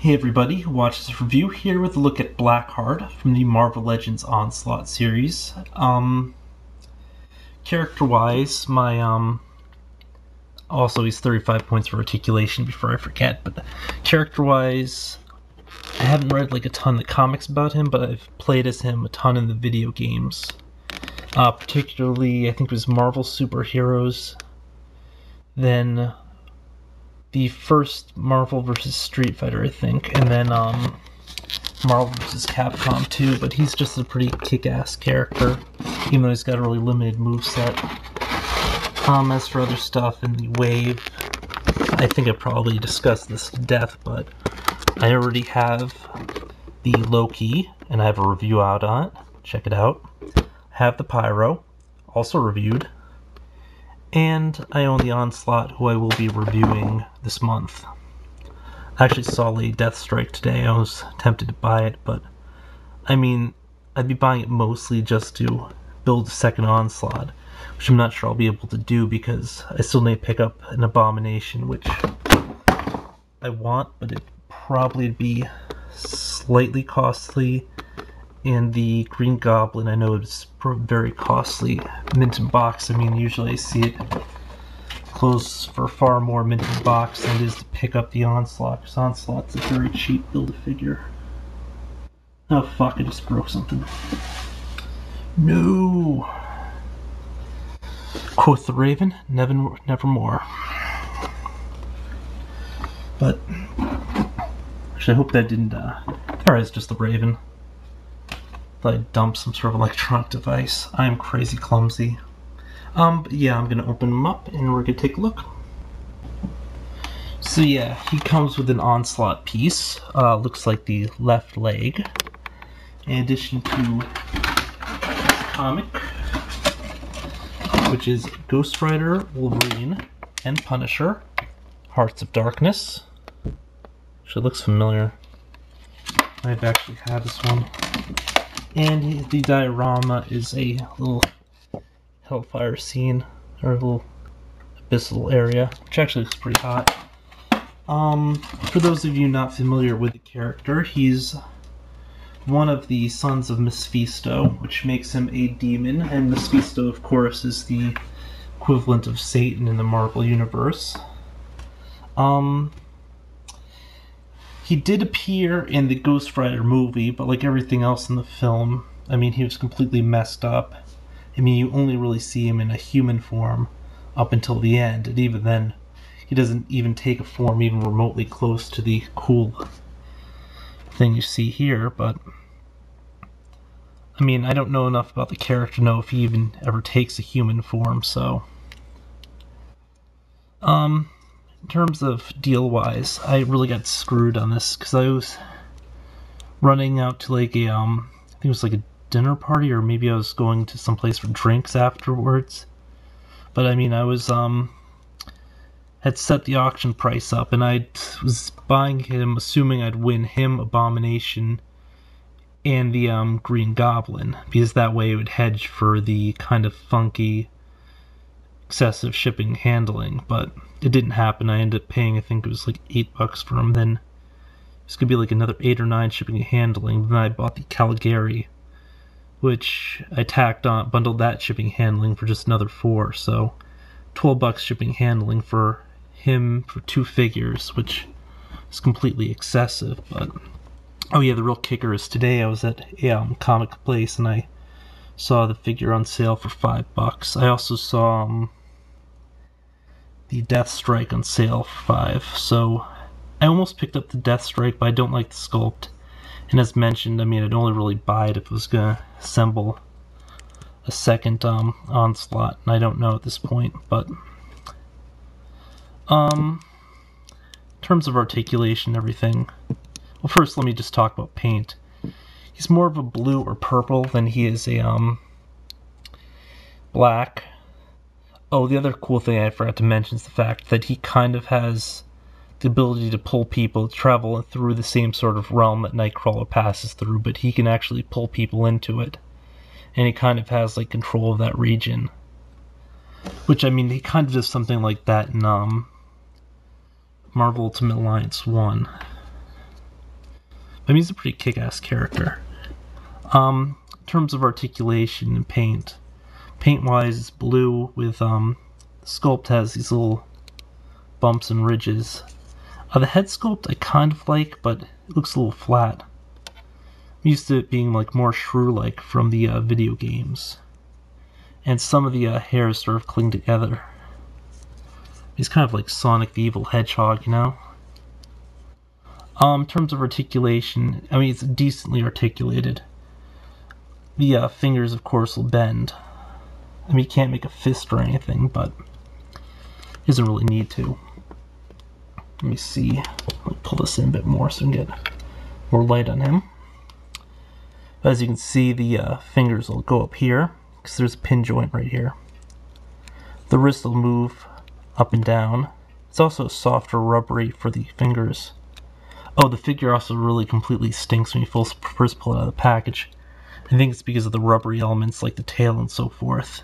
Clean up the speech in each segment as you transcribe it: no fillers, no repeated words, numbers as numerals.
Hey everybody who watches this review, here with a look at Blackheart from the Marvel Legends Onslaught series. Character-wise, also he's 35 points for articulation before I forget, but character-wise, I haven't read like a ton of the comics about him, but I've played as him a ton in the video games. Particularly, I think it was Marvel Superheroes, then the first Marvel vs. Street Fighter, I think, and then Marvel vs. Capcom 2, but he's just a pretty kick-ass character, even though he's got a really limited moveset. As for other stuff in the Wave, I think I probably discussed this to death, but I already have the Loki, and I have a review out on it. Check it out. I have the Pyro, also reviewed. And I own the Onslaught, who I will be reviewing this month. I actually saw Lady Deathstrike today. I was tempted to buy it, but I mean, I'd be buying it mostly just to build a second Onslaught, which I'm not sure I'll be able to do because I still need to pick up an Abomination, which I want, but it probably be slightly costly. And the Green Goblin, I know it's very costly. Mint in box, I mean, usually I see it close for far more mint in box than it is to pick up the Onslaught, because Onslaught's a very cheap build-a-figure. Oh fuck, I just broke something. No! Quoth the Raven, nevermore. But, actually I hope that didn't, or it's just the Raven. I dump some sort of electronic device. I'm crazy clumsy. But yeah, I'm gonna open them up and we're gonna take a look. So yeah, he comes with an Onslaught piece. Looks like the left leg. In addition to this comic, which is Ghost Rider, Wolverine, and Punisher. Hearts of Darkness. Actually, looks familiar. I've actually had this one. And the diorama is a little hellfire scene, or a little abyssal area, which actually looks pretty hot. For those of you not familiar with the character, he's one of the sons of Mephisto, which makes him a demon, and Mephisto, of course, is the equivalent of Satan in the Marvel Universe. He did appear in the Ghost Rider movie, but like everything else in the film, I mean, he was completely messed up. I mean, you only really see him in a human form up until the end, and even then, he doesn't even take a form even remotely close to the cool thing you see here, but I mean, I don't know enough about the character to know if he even ever takes a human form, so in terms of deal-wise, I really got screwed on this because I was running out to like a, I think it was like a dinner party, or maybe I was going to some place for drinks afterwards. But I mean, I was, had set the auction price up, and I was buying him, assuming I'd win him, Abomination, and the, Green Goblin, because that way it would hedge for the kind of funky, excessive shipping and handling, but it didn't happen. I ended up paying, I think it was like $8 for him. Then it's gonna be like another 8 or 9 shipping and handling. Then I bought the Caligari, which I tacked on, bundled that shipping and handling for just another 4. So $12 shipping and handling for him for 2 figures, which is completely excessive. But oh yeah, the real kicker is today I was at a comic place and I saw the figure on sale for $5. I also saw the Deathstrike on sale for $5, so I almost picked up the Deathstrike, but I don't like the sculpt. And as mentioned, I mean, I'd only really buy it if I was gonna assemble a second Onslaught, and I don't know at this point. But in terms of articulation and everything, well, first let me just talk about paint. He's more of a blue or purple than he is a black. Oh, the other cool thing I forgot to mention is the fact that he kind of has the ability to pull people, travel through the same sort of realm that Nightcrawler passes through, but he can actually pull people into it. And he kind of has like control of that region. Which, I mean, he kind of does something like that in Marvel Ultimate Alliance 1. I mean, he's a pretty kick-ass character. In terms of articulation and paint-wise, it's blue with the sculpt has these little bumps and ridges. The head sculpt I kind of like, but it looks a little flat. I'm used to it being like more shrew-like from the video games. And some of the hairs sort of cling together. He's kind of like Sonic the Evil Hedgehog, you know? In terms of articulation, I mean, it's decently articulated. The fingers, of course, will bend. I mean, you can't make a fist or anything, but he doesn't really need to. Let me see. Let me pull this in a bit more so I can get more light on him. As you can see, the fingers will go up here, because there's a pin joint right here. The wrist will move up and down. It's also softer, rubbery for the fingers. Oh, the figure also really completely stinks when you first pull it out of the package. I think it's because of the rubbery elements like the tail and so forth.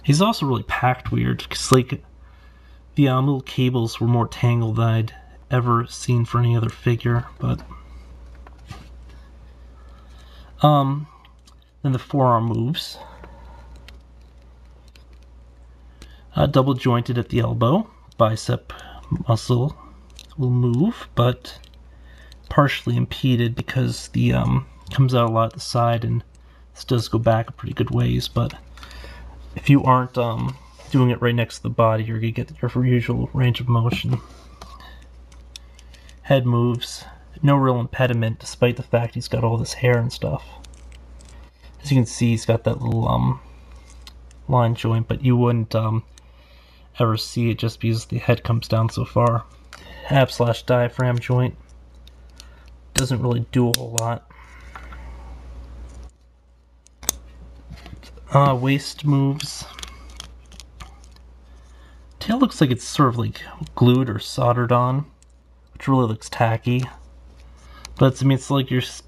He's also really packed weird, because like the little cables were more tangled than I'd ever seen for any other figure, but then the forearm moves. Double jointed at the elbow. Bicep muscle will move, but partially impeded because the comes out a lot at the side, and this does go back a pretty good ways, but if you aren't doing it right next to the body, you're going to get your usual range of motion. Head moves. No real impediment, despite the fact he's got all this hair and stuff. As you can see, he's got that little line joint, but you wouldn't ever see it just because the head comes down so far. Ab/diaphragm joint. Doesn't really do a whole lot. Waist moves. Tail looks like it's sort of like glued or soldered on, which really looks tacky. But I mean, it's like just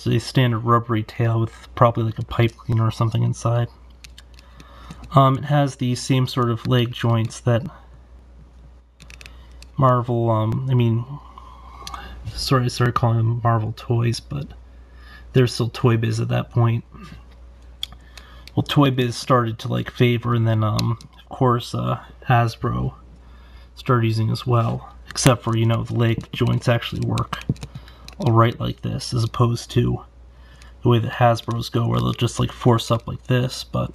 a standard rubbery tail with probably like a pipe cleaner or something inside. It has the same sort of leg joints that Marvel, I mean, sorry, I started calling them Marvel toys, but they're still Toy Biz at that point. Well, Toy Biz started to like favor, and then of course Hasbro started using as well, except for, you know, the leg joints actually work alright like this, as opposed to the way that Hasbro's go, where they'll just like force up like this. But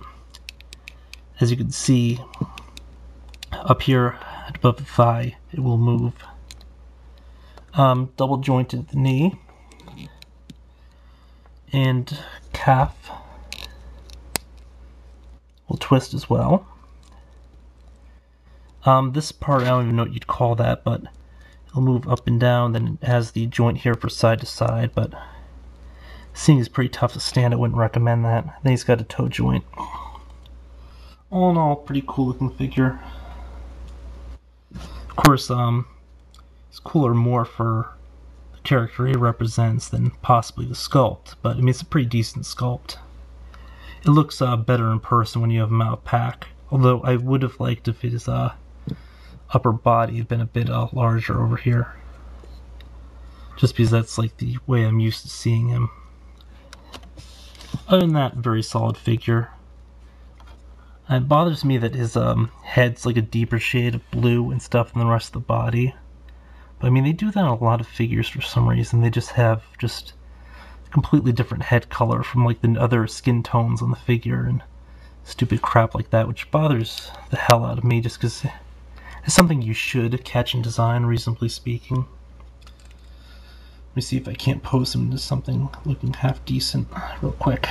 as you can see up here above the thigh, it will move. Double jointed at the knee and calf will twist as well. This part, I don't even know what you'd call that, but it'll move up and down. Then it has the joint here for side to side, but seeing it's pretty tough to stand, I wouldn't recommend that. Then he's got a toe joint. All in all, pretty cool looking figure. Of course, it's cooler more for the character he represents than possibly the sculpt, but I mean, it's a pretty decent sculpt. It looks better in person when you have him out of pack, although I would have liked if his upper body had been a bit larger over here, just because that's like the way I'm used to seeing him. Other than that, very solid figure. It bothers me that his head's like a deeper shade of blue and stuff than the rest of the body. But I mean, they do that on a lot of figures for some reason. They just have just a completely different head color from like the other skin tones on the figure and stupid crap like that, which bothers the hell out of me, just because it's something you should catch in design, reasonably speaking. Let me see if I can't pose him into something looking half decent real quick.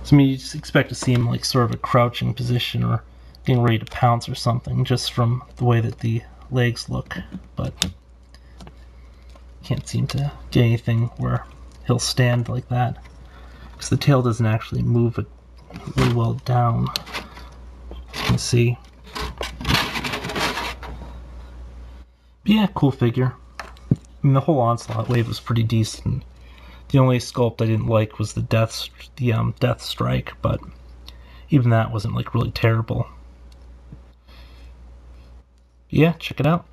So, I mean, you just expect to see him like sort of a crouching position or getting ready to pounce or something, just from the way that the legs look, but can't seem to get anything where he'll stand like that, because the tail doesn't actually move it really well down. You can see. But yeah, cool figure. I mean, the whole Onslaught wave was pretty decent. The only sculpt I didn't like was the death strike, but even that wasn't like really terrible. Yeah, check it out.